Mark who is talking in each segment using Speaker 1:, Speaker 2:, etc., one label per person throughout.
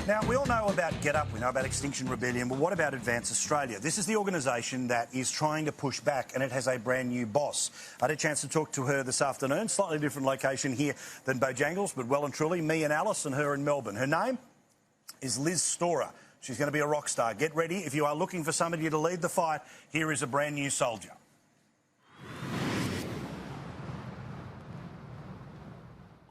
Speaker 1: Now, we all know about GetUp, we know about Extinction Rebellion, but what about Advance Australia? This is the organisation that is trying to push back, and it has a brand new boss. I had a chance to talk to her this afternoon, slightly different location here than Bojangles, but well and truly, me and Alice and her in Melbourne. Her name is Liz Storer. She's going to be a rock star. Get ready. If you are looking for somebody to lead the fight, here is a brand new soldier.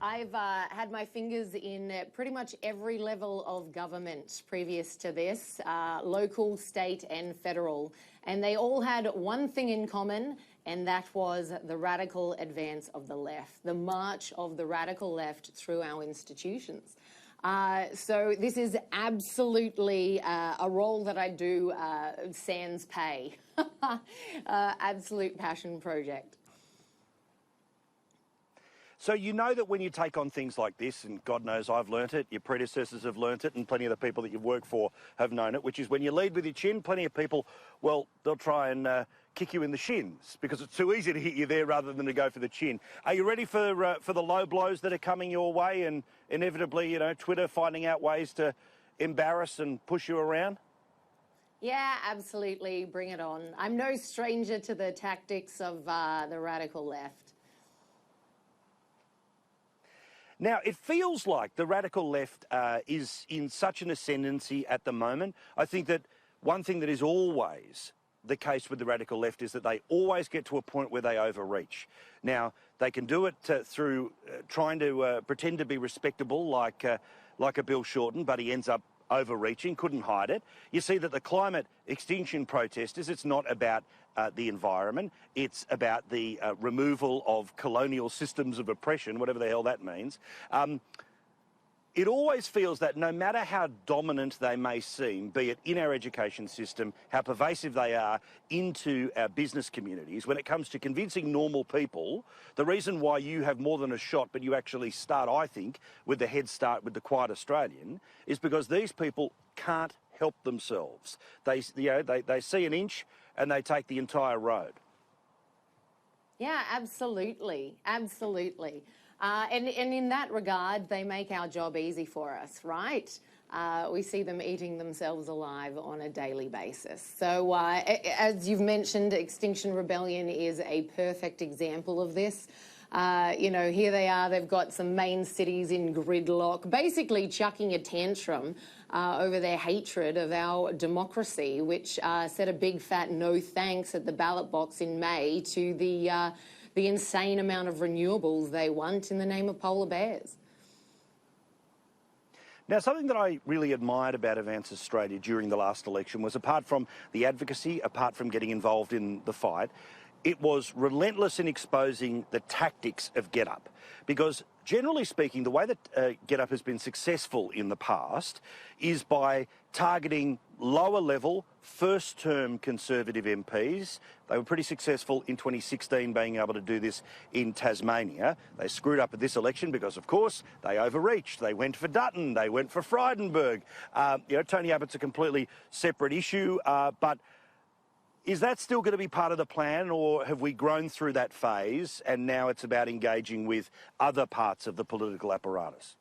Speaker 2: I've had my fingers in pretty much every level of government previous to this, local, state and federal. And they all had one thing in common, and that was the radical advance of the left, the march of the radical left through our institutions. So this is absolutely a role that I do sans pay. Absolute passion project.
Speaker 1: So you know that when you take on things like this, and God knows I've learnt it, your predecessors have learnt it, and plenty of the people that you've worked for have known it, which is when you lead with your chin, plenty of people, well, they'll try and kick you in the shins because it's too easy to hit you there rather than to go for the chin. Are you ready for the low blows that are coming your way and inevitably, you know, Twitter finding out ways to embarrass and push you around?
Speaker 2: Yeah, absolutely. Bring it on. I'm no stranger to the tactics of the radical left.
Speaker 1: Now, it feels like the radical left is in such an ascendancy at the moment. I think that one thing that is always the case with the radical left is that they always get to a point where they overreach. Now, they can do it through trying to pretend to be respectable like a Bill Shorten, but he ends up overreaching, couldn't hide it. You see that the climate extinction protesters, it's not about the environment, it's about the removal of colonial systems of oppression, whatever the hell that means. It always feels that no matter how dominant they may seem, be it in our education system, how pervasive they are into our business communities, when it comes to convincing normal people, the reason why you have more than a shot, but you actually start, I think, with the head start with the Quiet Australian, is because these people can't help themselves. They see an inch and they take the entire road.
Speaker 2: Yeah, absolutely. Absolutely. And in that regard, they make our job easy for us, right? We see them eating themselves alive on a daily basis. So as you've mentioned, Extinction Rebellion is a perfect example of this. You know, here they are, they've got some main cities in gridlock, basically chucking a tantrum over their hatred of our democracy, which said a big fat no thanks at the ballot box in May to the insane amount of renewables they want in the name of polar bears.
Speaker 1: Now, something that I really admired about Advance Australia during the last election was, apart from the advocacy, apart from getting involved in the fight, it was relentless in exposing the tactics of GetUp. Because generally speaking, the way that GetUp has been successful in the past is by targeting lower level, first-term Conservative MPs. They were pretty successful in 2016 being able to do this in Tasmania. They screwed up at this election because, of course, they overreached. They went for Dutton. They went for Frydenberg. You know, Tony Abbott's a completely separate issue, but is that still going to be part of the plan, or have we grown through that phase and now it's about engaging with other parts of the political apparatus?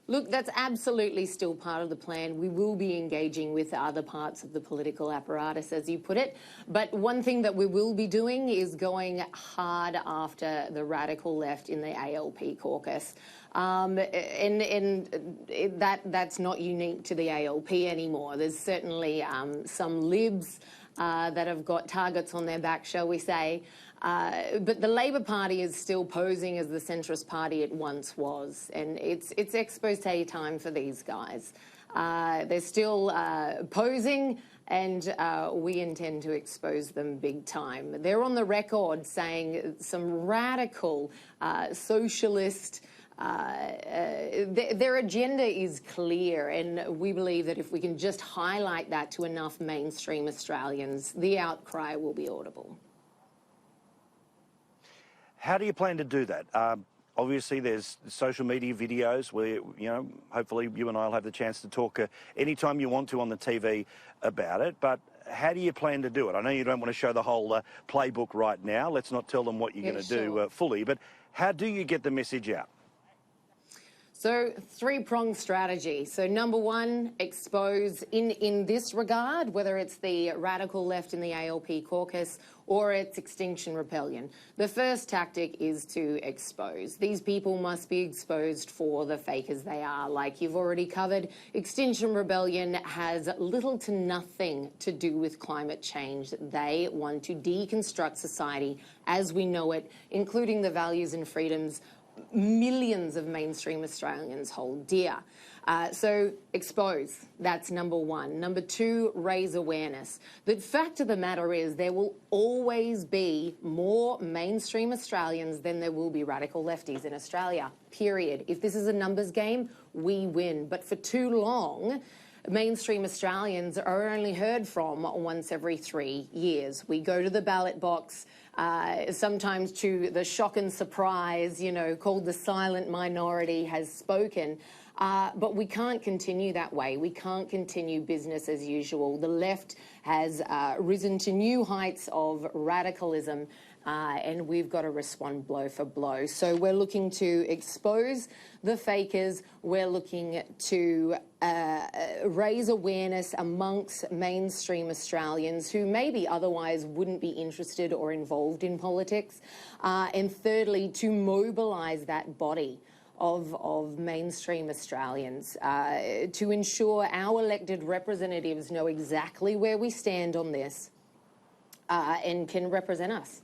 Speaker 2: Look, that's absolutely still part of the plan. We will be engaging with other parts of the political apparatus, as you put it. But one thing that we will be doing is going hard after the radical left in the ALP caucus. That's not unique to the ALP anymore. There's certainly some libs that have got targets on their back, shall we say. But the Labor Party is still posing as the centrist party it once was, and it's expose time for these guys. They're still posing, and we intend to expose them big time. They're on the record saying some radical socialist. Their agenda is clear, and we believe that if we can just highlight that to enough mainstream Australians, the outcry will be audible.
Speaker 1: How do you plan to do that? Obviously, there's social media videos where, you know, hopefully you and I will have the chance to talk anytime you want to on the TV about it, but how do you plan to do it? I know you don't want to show the whole playbook right now. Let's not tell them what you're going to do fully, but how do you get the message out?
Speaker 2: So three-pronged strategy. So number one, expose in this regard, whether it's the radical left in the ALP caucus or it's Extinction Rebellion. The first tactic is to expose. These people must be exposed for the fakers they are. Like you've already covered, Extinction Rebellion has little to nothing to do with climate change. They want to deconstruct society as we know it, including the values and freedoms millions of mainstream Australians hold dear. So expose, that's number one. Number two, raise awareness. The fact of the matter is there will always be more mainstream Australians than there will be radical lefties in Australia, period. If this is a numbers game, we win. But for too long, mainstream Australians are only heard from once every 3 years. We go to the ballot box, sometimes to the shock and surprise, you know, called the silent minority has spoken. But we can't continue that way. We can't continue business as usual. The left has risen to new heights of radicalism, and we've got to respond blow for blow. So we're looking to expose the fakers. We're looking to raise awareness amongst mainstream Australians who maybe otherwise wouldn't be interested or involved in politics. And thirdly, to mobilise that body of mainstream Australians to ensure our elected representatives know exactly where we stand on this and can represent us.